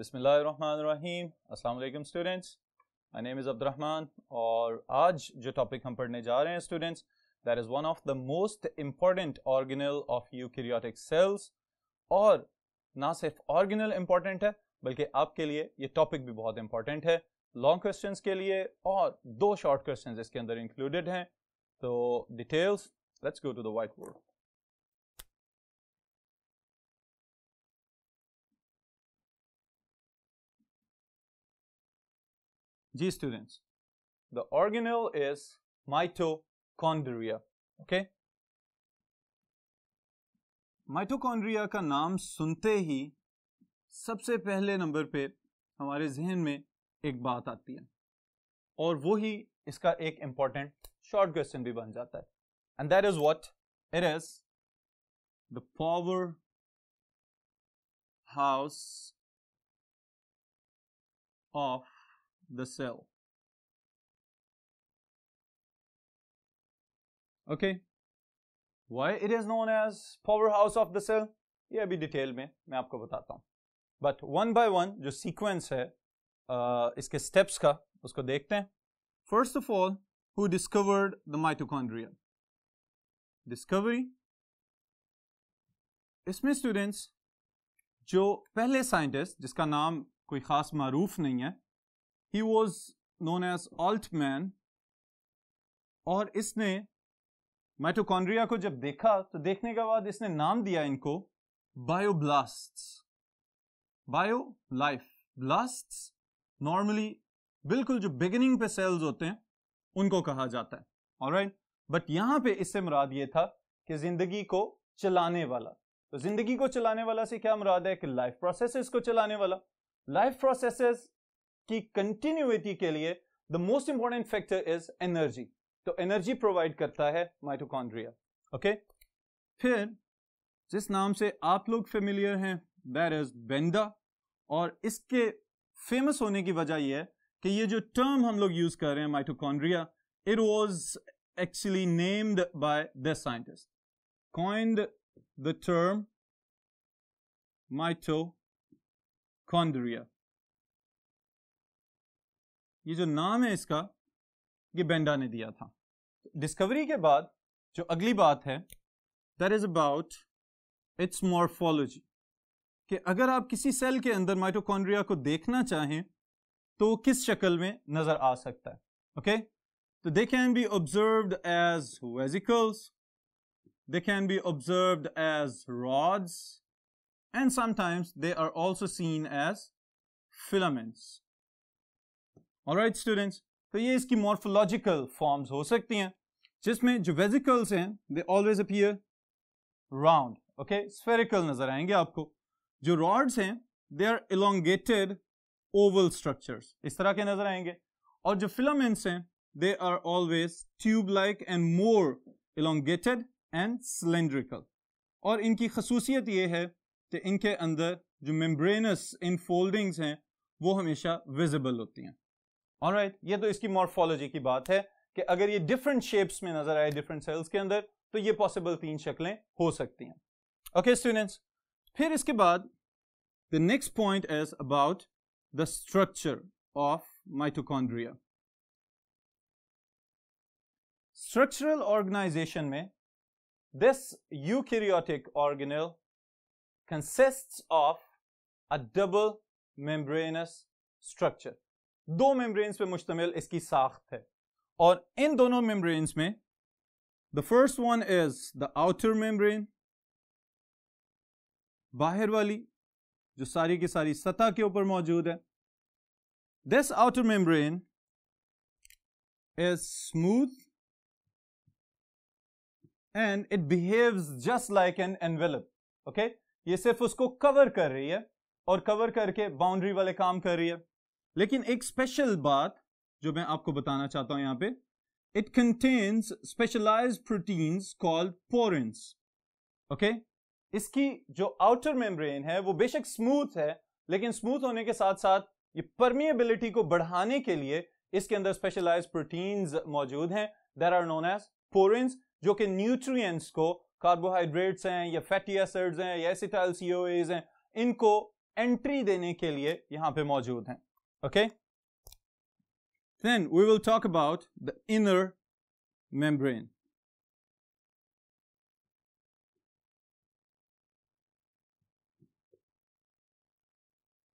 बिस्मिल्लाहिर्रहमानिर्रहीम। अस्सलाम वालेकुम students, my name is Abdurrahman और आज जो टॉपिक हम पढ़ने जा रहे हैं students, that is one of the most important organelle of eukaryotic cells. और ना सिर्फ ऑर्गेनल इम्पॉर्टेंट है बल्कि आपके लिए ये टॉपिक भी बहुत इंपॉर्टेंट है लॉन्ग क्वेश्चंस के लिए, और दो शॉर्ट क्वेश्चंस इसके अंदर इंक्लूडेड हैं। तो details, let's go to the white board. जी students, the organelle is mitochondria. Okay, mitochondria का नाम सुनते ही सबसे पहले नंबर पे हमारे जहन में एक बात आती है और वो ही इसका एक इंपॉर्टेंट शॉर्ट क्वेश्चन भी बन जाता है, and that is what it is the power house of the cell. Okay, why it is known as power house of the cell, ये अभी डिटेल में मैं आपको बताता हूं, बट वन बाय वन जो सीक्वेंस है इसके स्टेप्स का उसको देखते हैं। First of all, who discovered the mitochondria? Discovery, इसमें स्टूडेंट्स जो पहले साइंटिस्ट जिसका नाम कोई खास मारूफ नहीं है, he was known as Altmann, और इसने माइटोकॉन्ड्रिया को जब देखा तो देखने के बाद इसने नाम दिया इनको बायोब्लास्ट्स। बायो लाइफ, ब्लास्ट्स नॉर्मली बिल्कुल जो बिगिनिंग पे सेल्स होते हैं उनको कहा जाता है। ऑलराइट, बट यहां पे इससे मुराद ये था कि जिंदगी को चलाने वाला। तो जिंदगी को चलाने वाला से क्या मुराद है कि लाइफ प्रोसेसेस को चलाने वाला। लाइफ प्रोसेसेस की कंटिन्यूटी के लिए the most important factor is energy. तो एनर्जी प्रोवाइड करता है माइटोकॉन्ड्रिया। ओके, फिर जिस नाम से आप लोग फेमिलियर हैं दैट इज बेंडा, और इसके फेमस होने की वजह यह है कि ये जो टर्म हम लोग यूज कर रहे हैं mitochondria, it was actually named by this scientist, coined the term mitochondria. ये जो नाम है इसका, ये बेंडा ने दिया था। डिस्कवरी के बाद जो अगली बात है that is about it's morphology, कि अगर आप किसी सेल के अंदर माइटोकॉन्ड्रिया को देखना चाहें तो किस शक्ल में नजर आ सकता है। ओके, तो they can be observed as vesicles, they can be observed as rods, and sometimes they are also seen as filaments. Alright students, तो ये इसकी मॉर्फोलॉजिकल फॉर्म्स हो सकती हैं, जिसमें जो वेसिकल्स हैं they always appear round, okay, spherical नजर आएंगे आपको। जो रॉड्स हैं they are elongated oval structures, इस तरह के नजर आएंगे, और जो फिलामेंट्स हैं they are always tube like and more elongated and cylindrical. और इनकी खसूसियत ये है कि इनके अंदर जो मेम्ब्रेनस इनफोल्डिंग्स हैं वो हमेशा विजिबल होती हैं। ऑलराइट, ये तो इसकी मॉर्फोलॉजी की बात है कि अगर ये डिफरेंट शेप्स में नजर आए डिफरेंट सेल्स के अंदर तो ये पॉसिबल तीन शक्लें हो सकती हैं। ओके स्टूडेंट्स, फिर इसके बाद the next point is about the structure of mitochondria. Structural organization में this eukaryotic organelle consists of a double membranous structure. दो मेम्ब्रेन्स पे मुश्तमिल इसकी साख्त है, और इन दोनों मेम्ब्रेन्स में the first one is the outer membrane, बाहर वाली जो सारी की सारी सतह के ऊपर मौजूद है। This outer membrane is smooth and it behaves just like an envelope. Okay, ये सिर्फ उसको कवर कर रही है और कवर करके बाउंड्री वाले काम कर रही है। लेकिन एक स्पेशल बात जो मैं आपको बताना चाहता हूं यहां पे, it contains specialised proteins called porins. Okay, इसकी जो आउटर मेम्ब्रेन है वो बेशक स्मूथ है, लेकिन स्मूथ होने के साथ साथ ये परमिएबिलिटी को बढ़ाने के लिए इसके अंदर स्पेशलाइज्ड प्रोटीन्स मौजूद हैं, that are known as porins, जो कि न्यूट्रिएंट्स को, कार्बोहाइड्रेट्स हैं या फैटी एसिड्स हैं या एसिटाइल CoAs हैं, इनको एंट्री देने के लिए यहां पे मौजूद हैं. Okay, then we will talk about the inner membrane.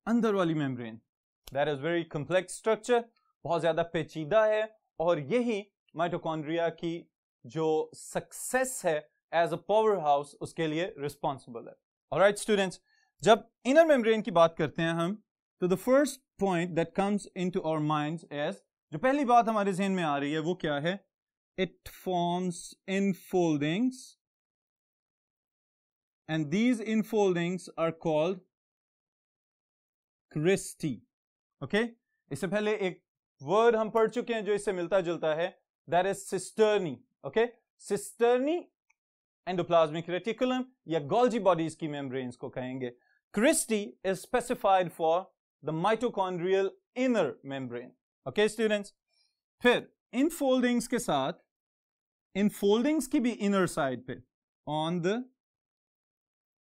अंदर वाली membrane, that is very complex structure, बहुत ज्यादा पेचीदा है, और यही माइटोकॉन्ड्रिया की जो सक्सेस है एज अ पावर हाउस उसके लिए रिस्पॉन्सिबल है. ऑलराइट स्टूडेंट्स, जब इनर मेम्ब्रेन की बात करते हैं हम, तो the first point that comes into our minds is, जो पहली बात हमारे जहन में आ रही है वो क्या है? It forms infoldings, and these infoldings are called cristae. Okay, इससे पहले एक वर्ड हम पढ़ चुके हैं जो इससे मिलता जुलता है, that is cisternae. Okay, cisternae endoplasmic reticulum या गोल्जी बॉडीज की मेम्ब्रेन्स को कहेंगे. Cristae is specified for the mitochondrial inner membrane. Okay students, फिर इनफोल्डिंग्स के साथ, इनफोल्डिंग्स की भी इनर साइड पे, on the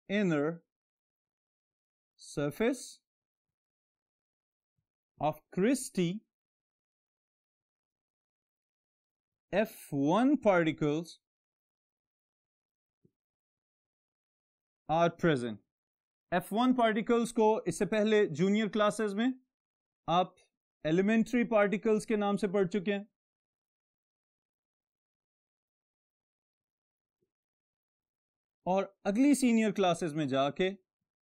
inner surface of Christie, F1 particles are present. F1 particles को इससे पहले जूनियर क्लासेस में आप एलिमेंट्री पार्टिकल्स के नाम से पढ़ चुके हैं. और अगली सीनियर क्लासेस में जाके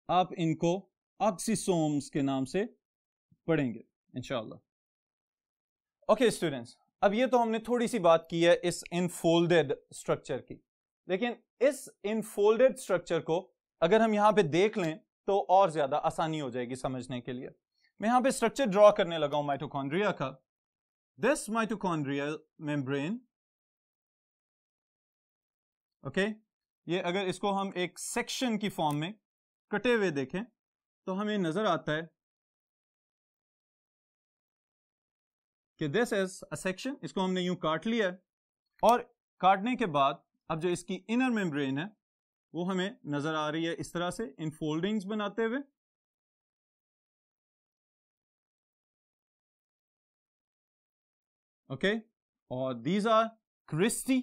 आप इनको ऑक्सीसोम्स के नाम से पढ़ेंगे इंशाल्लाह. ओके स्टूडेंट्स, अब ये तो हमने थोड़ी सी बात की है इस इनफोल्डेड स्ट्रक्चर की, लेकिन इस इनफोल्डेड स्ट्रक्चर को अगर हम यहां पे देख लें तो और ज्यादा आसानी हो जाएगी समझने के लिए. मैं यहां पे स्ट्रक्चर ड्रॉ करने लगा हूं माइटोकॉन्ड्रिया का. दिस माइटोकॉन्ड्रियल मेम्ब्रेन, ओके, ये अगर इसको हम एक सेक्शन की फॉर्म में कटे हुए देखें तो हमें नजर आता है कि दिस इज अ सेक्शन. इसको हमने यूं काट लिया है, और काटने के बाद अब जो इसकी इनर मेम्ब्रेन है वो हमें नजर आ रही है इस तरह से, इन फोल्डिंग्स बनाते हुए. ओके, और दीज आर क्रिस्टी.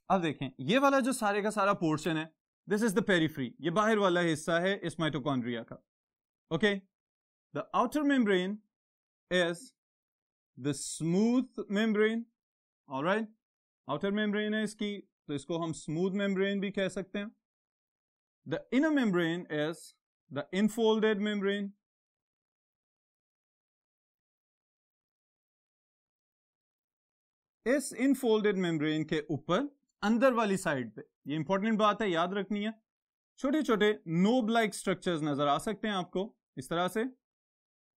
अब देखें, ये वाला जो सारे का सारा पोर्शन है, दिस इज द पेरिफ्री, ये बाहर वाला हिस्सा है इस माइटोकॉन्ड्रिया का. Okay, the outer membrane is the smooth membrane. Alright, outer membrane है इसकी, तो इसको हम स्मूथ मेम्ब्रेन भी कह सकते हैं. The inner membrane is the infolded membrane. इस इनफोल्डेड मेम्ब्रेन के ऊपर अंदर वाली साइड पे, ये इंपॉर्टेंट बात है, याद रखनी है, छोटे छोटे नोब लाइक स्ट्रक्चर्स नजर आ सकते हैं आपको इस तरह से.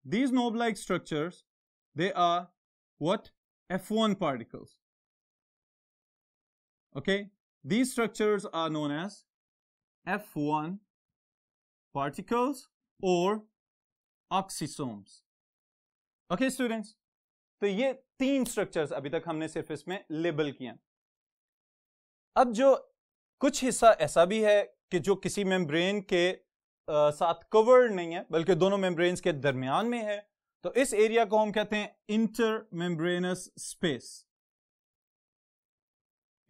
These knob like structures, they are what? F1 particles. Okay, these structures are known as F1 particles or oxysomes. Okay students, तो ये 3 स्ट्रक्चर्स अभी तक हमने सिर्फ इसमें लेबल किए. अब जो कुछ हिस्सा ऐसा भी है कि जो किसी मेम्ब्रेन के साथ कवर्ड नहीं है बल्कि दोनों मेम्ब्रेन्स के दरमियान में है, तो इस एरिया को हम कहते हैं inter membranes space.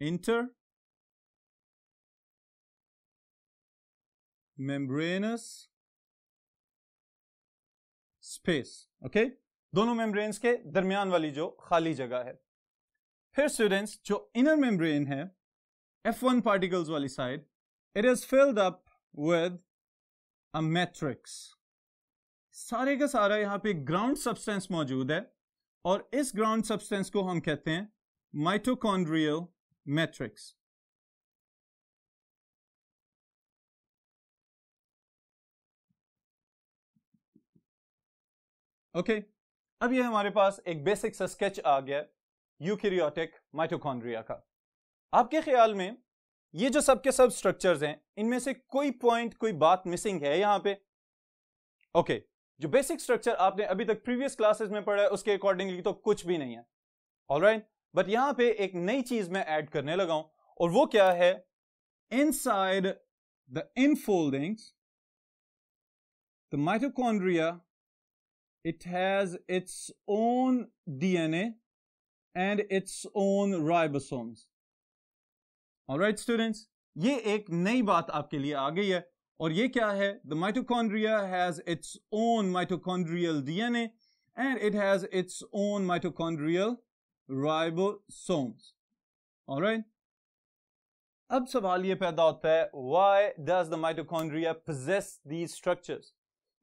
Inter membranes space. Okay, दोनों मेम्ब्रेन्स के दरमियान वाली जो खाली जगह है. फिर स्टूडेंट्स, जो इनर मेम्ब्रेन है F1 particles वाली side, it is filled up with a matrix. सारे का सारा यहां पे ग्राउंड सब्सटेंस मौजूद है, और इस ग्राउंड सब्सटेंस को हम कहते हैं माइटोकॉन्ड्रियल मैट्रिक्स. ओके, अब ये हमारे पास एक बेसिक सा स्केच आ गया यूकैरियोटिक माइटोकॉन्ड्रिया का. आपके ख्याल में ये जो सब के सब स्ट्रक्चर्स हैं, इनमें से कोई पॉइंट, कोई बात मिसिंग है यहां पे? ओके, जो बेसिक स्ट्रक्चर आपने अभी तक प्रीवियस क्लासेस में पढ़ा है उसके अकॉर्डिंगली तो कुछ भी नहीं है. ऑलराइट, बट यहां पे एक नई चीज मैं ऐड करने लगा हूं, और वो क्या है? Inside the infoldings, the mitochondria, it has its own DNA and its own ribosomes. All right students, ये एक नई बात आपके लिए आ गई है और ये क्या है? The mitochondria has its own mitochondrial DNA and it has its own mitochondrial ribosomes. All right? अब सवाल ये पैदा होता है, why does the mitochondria possess these structures?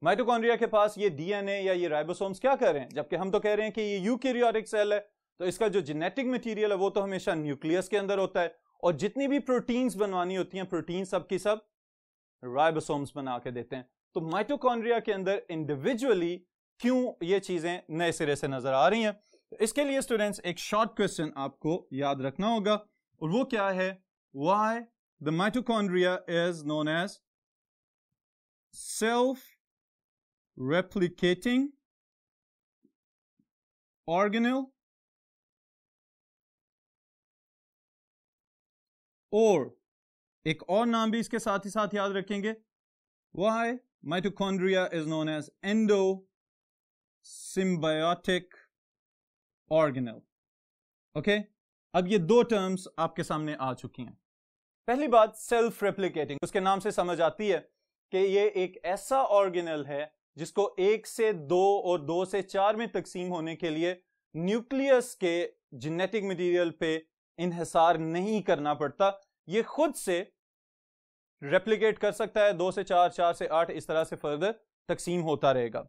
Mitochondria के पास ये डीएनए या ये राइबोसोम्स क्या कर रहे हैं? जबकि हम तो कह रहे हैं कि ये यूकैरियोटिक सेल है, तो इसका जो जेनेटिक मटेरियल है वो तो हमेशा न्यूक्लियस के अंदर होता है और जितनी भी प्रोटीन्स बनवानी होती हैं, प्रोटीन सब की सब राइबोसोम्स बना के देते हैं. तो माइटोकॉन्ड्रिया के अंदर इंडिविजुअली क्यों ये चीजें नए सिरे से नजर आ रही हैं? तो इसके लिए स्टूडेंट्स एक शॉर्ट क्वेश्चन आपको याद रखना होगा और वो क्या है? Why the mitochondria is known as self-replicating organelle और एक और नाम भी इसके साथ ही साथ याद रखेंगे. Why mitochondria is known as endosymbiotic organelle. Okay? अब ये दो टर्म्स आपके सामने आ चुकी हैं. पहली बात सेल्फ रेप्लिकेटिंग, उसके नाम से समझ आती है कि ये एक ऐसा ऑर्गेनल है जिसको 1 से 2 और 2 से 4 में तकसीम होने के लिए न्यूक्लियस के जेनेटिक मटेरियल पे इन्हिसार नहीं करना पड़ता. ये खुद से रेप्लिकेट कर सकता है, 2 से 4, 4 से 8 इस तरह से फर्दर तकसीम होता रहेगा.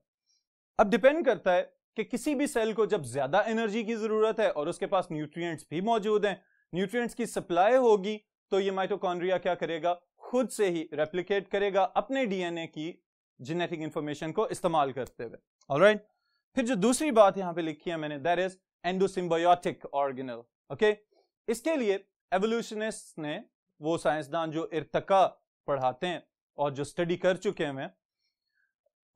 अब डिपेंड करता है कि किसी भी सेल को जब ज्यादा एनर्जी की जरूरत है और उसके पास न्यूट्रिएंट्स भी मौजूद हैं, न्यूट्रिएंट्स की सप्लाई होगी, तो ये माइटोकॉन्ड्रिया क्या करेगा? खुद से ही रेप्लिकेट करेगा अपने डीएनए की जेनेटिक इंफॉर्मेशन को इस्तेमाल करते हुए. ऑलराइट, फिर जो दूसरी बात यहां पे लिखी है मैंने, that is endosymbiotic organelle. Okay, इसके लिए एवोल्यूशनिस्ट ने, वो साइंसदान जो इर्तिका पढ़ाते हैं और जो स्टडी कर चुके हैं,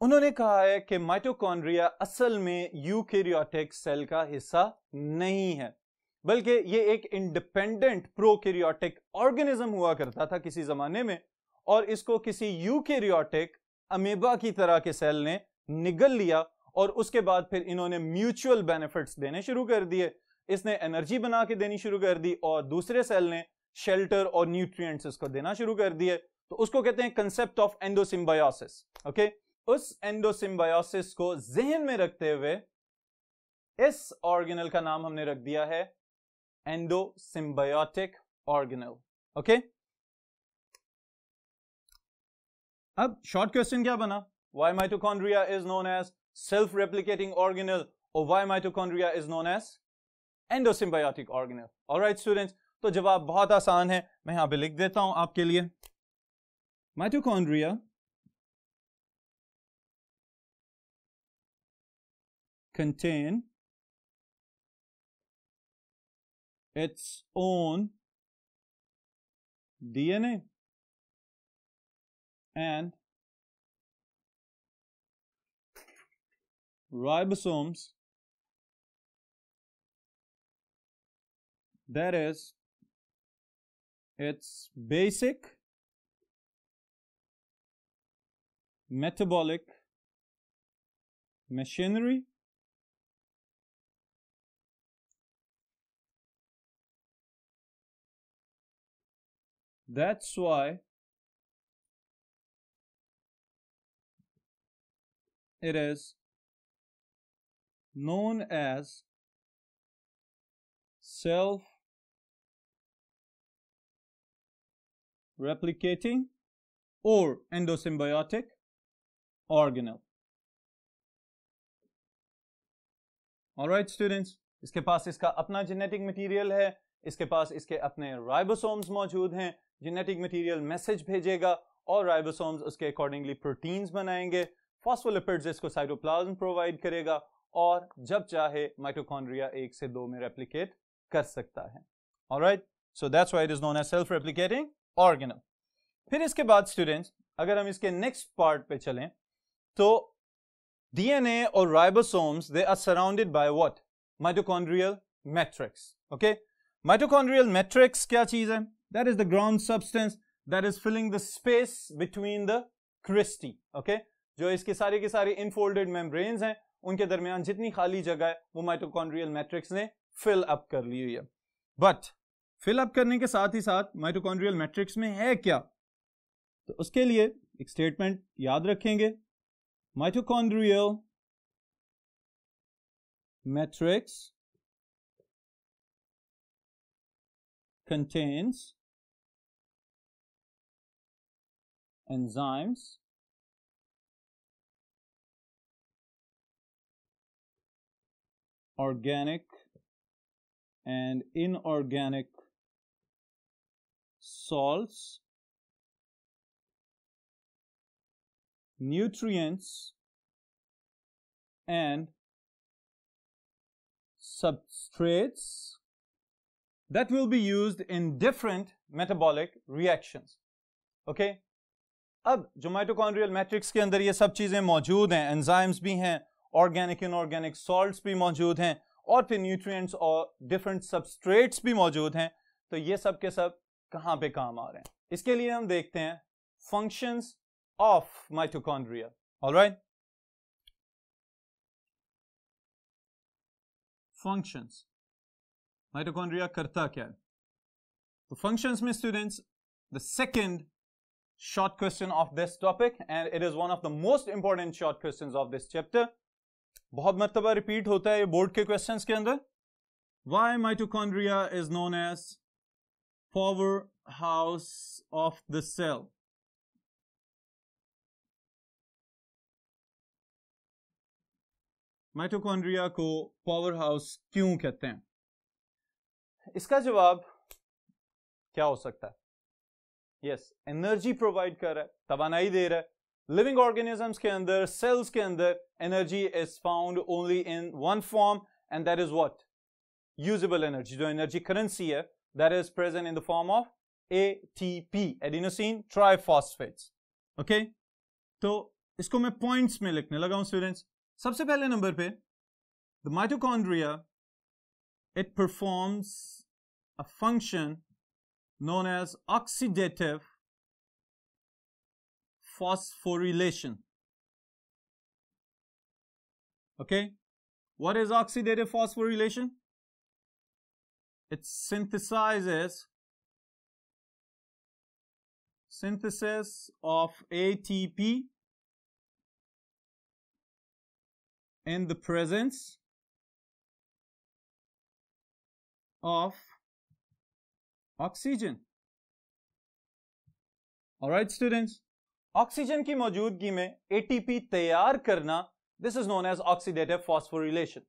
उन्होंने कहा है कि माइटोकॉन्ड्रिया असल में यूकैरियोटिक सेल का हिस्सा नहीं है, बल्कि ये एक इंडिपेंडेंट प्रोकैरियोटिक ऑर्गेनिज्म हुआ करता था किसी जमाने में, और इसको किसी यूकैरियोटिक अमीबा की तरह के सेल ने निगल लिया और उसके बाद फिर इन्होंने म्यूचुअल बेनिफिट्स देने शुरू कर दिए. इसने एनर्जी बना के देनी शुरू कर दी और दूसरे सेल ने शेल्टर और न्यूट्रिएंट्स इसको देना शुरू कर दिए. तो उसको कहते हैं कंसेप्ट ऑफ एंडोसिम्बायोसिस. ओके, उस एंडोसिम्बायोसिस को जहन में रखते हुए इस ऑर्गेनल का नाम हमने रख दिया है एंडोसिम्बायोटिक ऑर्गेनल. ओके, अब शॉर्ट क्वेश्चन क्या बना? Why mitochondria is known as self replicating organelle और why mitochondria is known as endosymbiotic organelle. Alright students, तो जवाब बहुत आसान है, मैं यहां पे लिख देता हूं आपके लिए. Mitochondria contain its own DNA and ribosomes, that is its basic metabolic machinery That's why it is known as self-replicating or endosymbiotic organelle. Alright students, इसके पास इसका अपना जेनेटिक मटेरियल है, इसके पास इसके अपने राइबोसोम्स मौजूद हैं. जेनेटिक मटेरियल मैसेज भेजेगा और राइबोसोम्स उसके अकॉर्डिंगली प्रोटीन्स बनाएंगे. फॉस्फोलिपिड्स इसको साइटोप्लाज्म प्रोवाइड करेगा और जब चाहे माइटोकॉन्ड्रिया 1 से 2 में रेप्लिकेट कर सकता है. Alright, so that's why it is known as self replicating organelle. फिर इसके बाद स्टूडेंट्स, अगर हम इसके नेक्स्ट पार्ट पे चलें, तो डीएनए और ribosomes they are surrounded by what? Mitochondrial matrix. Okay, mitochondrial matrix क्या चीज है? That is the ground substance that is filling the space between the cristae. Okay, जो इसके सारे के सारे इनफोल्डेड मेम्ब्रेन्स हैं उनके दरमियान जितनी खाली जगह है वो माइटोकॉन्ड्रियल मैट्रिक्स ने फिल अप कर ली हुई है। बट फिल अप करने के साथ ही साथ माइटोकॉन्ड्रियल मैट्रिक्स में है क्या, तो उसके लिए एक स्टेटमेंट याद रखेंगे, mitochondrial matrix contains enzymes organic and inorganic salts, nutrients and substrates that will be used in different metabolic reactions. Okay? अब जो माइटोकॉन्ड्रियल मैट्रिक्स के अंदर ये सब चीजें मौजूद हैं, एंजाइम्स भी हैं, ऑर्गेनिक इनऑर्गेनिक सॉल्ट्स भी मौजूद हैं और फिर न्यूट्रिएंट्स और डिफरेंट सबस्ट्रेट्स भी मौजूद हैं, तो ये सब के सब कहां पे काम आ रहे हैं, इसके लिए हम देखते हैं functions of mitochondria. Alright, functions, mitochondria करता क्या है? तो फंक्शंस में students the second short question of this topic and it is one of the most important short questions of this chapter. बहुत मर्तबा रिपीट होता है ये बोर्ड के क्वेश्चंस के अंदर। Why mitochondria is known as powerhouse of the cell? Mitochondria को power house क्यों कहते हैं? इसका जवाब क्या हो सकता है? यस, एनर्जी प्रोवाइड कर रहा है, तवानाई दे रहा है। लिविंग ऑर्गेनिजम्स के अंदर, सेल्स के अंदर energy is found only in one form and that is what? Usable energy. जो एनर्जी करेंसी है that is present in the form of ATP, adenosine triphosphates. Okay, तो इसको मैं पॉइंट्स में लिखने लगा हूं स्टूडेंट्स। सबसे पहले नंबर पे the mitochondria it performs a function known as oxidative phosphorylation. Okay, what is oxidative phosphorylation? It synthesizes synthesis of ATP in the presence of oxygen. Alright students, oxygen की मौजूदगी में एटीपी तैयार करना, this is known as oxidative phosphorylation.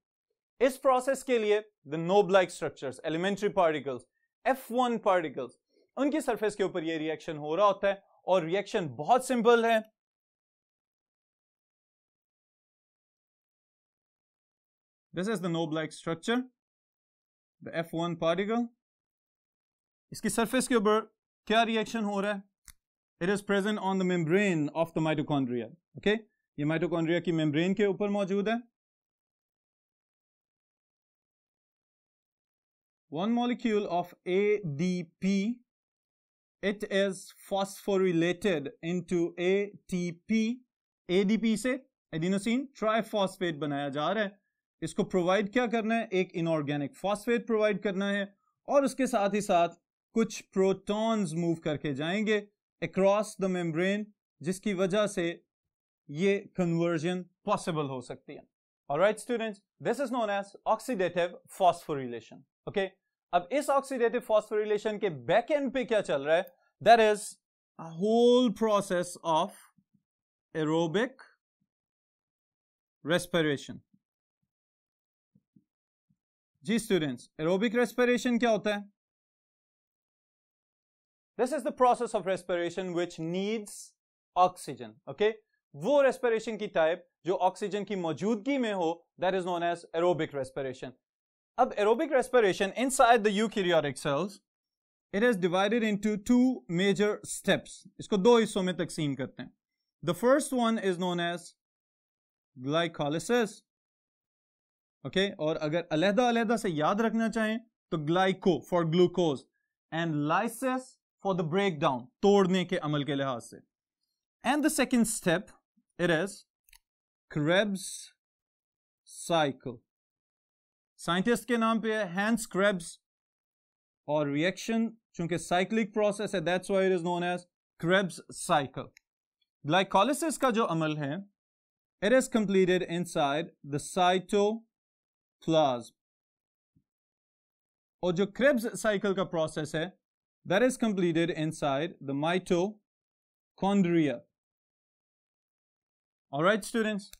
इस process के लिए the knob like structures, elementary particles, F1 particles, उनकी surface के ऊपर ये रिएक्शन हो रहा होता है और रिएक्शन बहुत सिंपल है। This is the knob like structure, the F1 particle. इसकी सरफेस के ऊपर क्या रिएक्शन हो रहा है? It is present on the membrane of the mitochondria. Okay, ये माइटोकॉन्ड्रिया की मेम्ब्रेन के ऊपर मौजूद है। One molecule of ADP, it is phosphorylated into ATP। ADP से एडिनोसिन ट्राइफॉस्फेट बनाया जा रहा है। इसको प्रोवाइड क्या करना है? एक इनऑर्गेनिक फॉस्फेट प्रोवाइड करना है और उसके साथ ही साथ कुछ प्रोटॉन्स मूव करके जाएंगे अक्रॉस द मेम्ब्रेन, जिसकी वजह से ये कन्वर्जन पॉसिबल हो सकती है। Alright students, this is known as oxidative phosphorylation. Okay, अब इस ऑक्सीडेटिव फॉस्फोरिलेशन के बैक एंड पे क्या चल रहा है? That is a whole process of aerobic respiration. जी स्टूडेंट्स, एरोबिक रेस्पिरेशन क्या होता है? This is the process of respiration which needs oxygen. Okay, वो respiration की type जो ऑक्सीजन की मौजूदगी में हो, that is known as aerobic respiration. अब aerobic respiration inside the eukaryotic cells, it is divided into two major steps. इसको दो हिस्सों में तकसीम करते हैं। The first one is known as glycolysis. Okay, और अगर अलहदा से याद रखना चाहें तो glyco for glucose and lysis for the breakdown, तोड़ने के अमल के लिहाज से। And the second step It is Krebs cycle. Scientist के नाम पे है हैंस क्रेब्स, और रिएक्शन चूंकि साइक्लिक प्रोसेस है, that's why it is known as Krebs cycle. Glycolysis का जो अमल है, it is completed inside the cytoplasm. और जो क्रेब्स साइकिल का प्रोसेस है, that is completed inside the mitochondria. Alright students,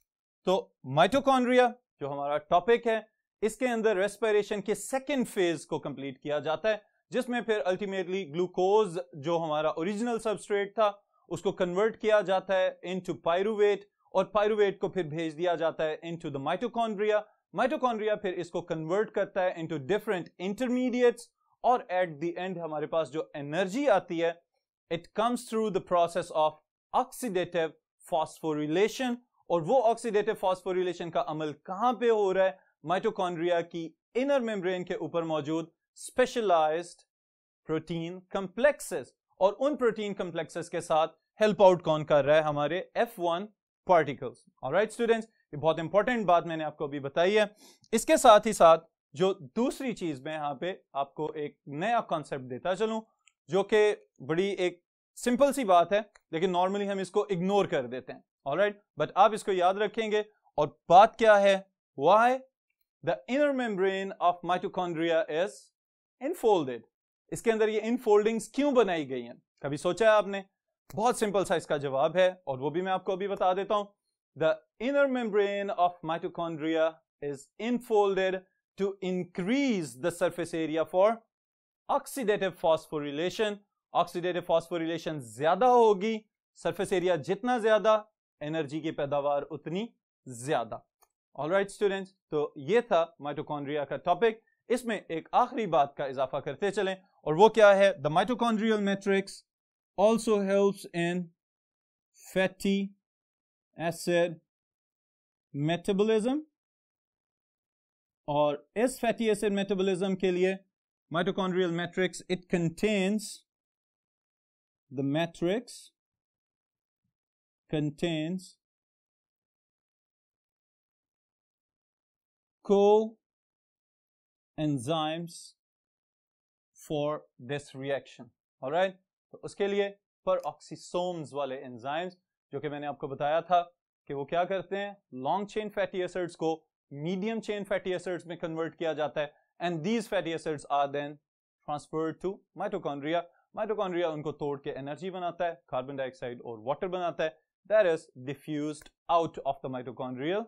तो माइटोकॉन्ड्रिया जो हमारा टॉपिक है, इसके अंदर रेस्पिरेशन के सेकेंड फेज को कंप्लीट किया जाता है, जिसमें फिर अल्टीमेटली ग्लूकोज जो हमारा ओरिजिनल सबस्ट्रेट था उसको कन्वर्ट किया जाता है इनटू पायरुवेट, और पायरुवेट को फिर भेज दिया जाता है इनटू द माइटोकॉन्ड्रिया. माइटोकॉन्ड्रिया फिर इसको कन्वर्ट करता है इनटू डिफरेंट इंटरमीडिएट्स, और एट द एंड हमारे पास जो एनर्जी आती है, it comes through the process of oxidative phosphorylation. और वो ऑक्सीडेटिव फॉस्फोरिलेशन का अमल कहां पे हो रहा है? माइटोकॉन्ड्रिया की इनर मेम्ब्रेन के ऊपर मौजूद स्पेशलाइज्ड प्रोटीन कॉम्प्लेक्सेस, और उन प्रोटीन कॉम्प्लेक्सेस के साथ हेल्प आउट कौन कर रहा है? हमारे F1 पार्टिकल्स. ऑलराइट स्टूडेंट्स, ये बहुत इंपॉर्टेंट बात मैंने आपको अभी बताई है. इसके साथ ही साथ जो दूसरी चीज मैं यहां पे आपको एक नया कॉन्सेप्ट देता चलूं, जो कि बड़ी एक सिंपल सी बात है, लेकिन नॉर्मली हम इसको इग्नोर कर देते हैं. ऑलराइट, बट आप इसको याद रखेंगे. और बात क्या है? Why the inner membrane of mitochondria is infolded. इसके अंदर ये इनफोल्डिंग्स क्यों बनाई गई हैं? कभी सोचा है आपने? बहुत सिंपल सा इसका जवाब है, और वो भी मैं आपको अभी बता देता हूं. The inner membrane of mitochondria is infolded to increase the surface area for oxidative phosphorylation. Oxidative phosphorylation ज्यादा होगी, सरफेस एरिया जितना ज्यादा, एनर्जी की पैदावार उतनी ज्यादा. ऑलराइट स्टूडेंट्स, तो ये था माइटोकॉन्ड्रिया का टॉपिक. इसमें एक आखिरी बात का इजाफा करते चलें, और वो क्या है? The mitochondrial matrix also helps in fatty acid metabolism. और इस फैटी एसिड मेटाबॉलिज्म के लिए mitochondrial matrix, it contains the matrix contains coenzymes for this reaction. alright, तो उसके लिए peroxisomes वाले एंजाइम्स, जो कि मैंने आपको बताया था कि वो क्या करते हैं? लॉन्ग चेन फैटी एसिड्स को मीडियम चेन फैटी एसिड्स में कन्वर्ट किया जाता है, and these fatty acids are then transferred to mitochondria. Mitochondria उनको तोड़ के एनर्जी बनाता है, कार्बन डाइऑक्साइड और वाटर बनाता है, that is diffused out of the mitochondrial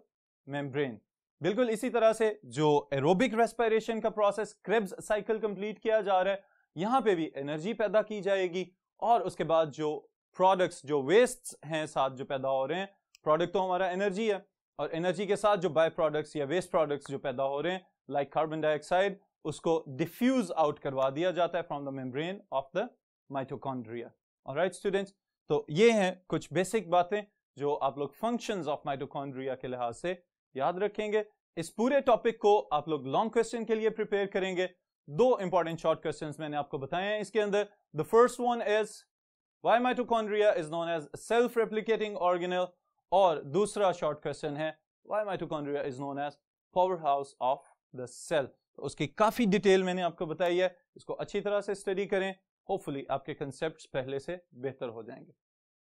membrane. बिल्कुल इसी तरह से जो एरोबिक रेस्पिरेशन का प्रोसेस क्रेब्स साइकिल कंप्लीट किया जा रहा है, यहां पे भी एनर्जी पैदा की जाएगी, और उसके बाद जो प्रोडक्ट्स, जो वेस्ट्स हैं साथ जो पैदा हो रहे हैं, प्रोडक्ट तो हमारा एनर्जी है, और एनर्जी के साथ जो बाय प्रोडक्ट्स या वेस्ट प्रोडक्ट्स जो पैदा हो रहे हैं लाइक कार्बन डाइऑक्साइड, उसको डिफ्यूज आउट करवा दिया जाता है from the membrane of the mitochondria. Alright students, तो ये हैं कुछ बेसिक बातें जो आप लोग फंक्शंस ऑफ माइटोकॉन्ड्रिया के लिहाज से याद रखेंगे. इस पूरे टॉपिक को आप लोग लॉन्ग क्वेश्चन के लिए प्रिपेयर करेंगे. दो इंपॉर्टेंट शॉर्ट क्वेश्चंस मैंने आपको बताए हैं इसके अंदर. The first one is why mitochondria is known as self replicating organelle, और दूसरा शॉर्ट क्वेश्चन है why mitochondria is known as power house of the cell. उसकी काफी डिटेल मैंने आपको बताई है, इसको अच्छी तरह से स्टडी करें, होपफुली आपके कंसेप्ट्स पहले से बेहतर हो जाएंगे.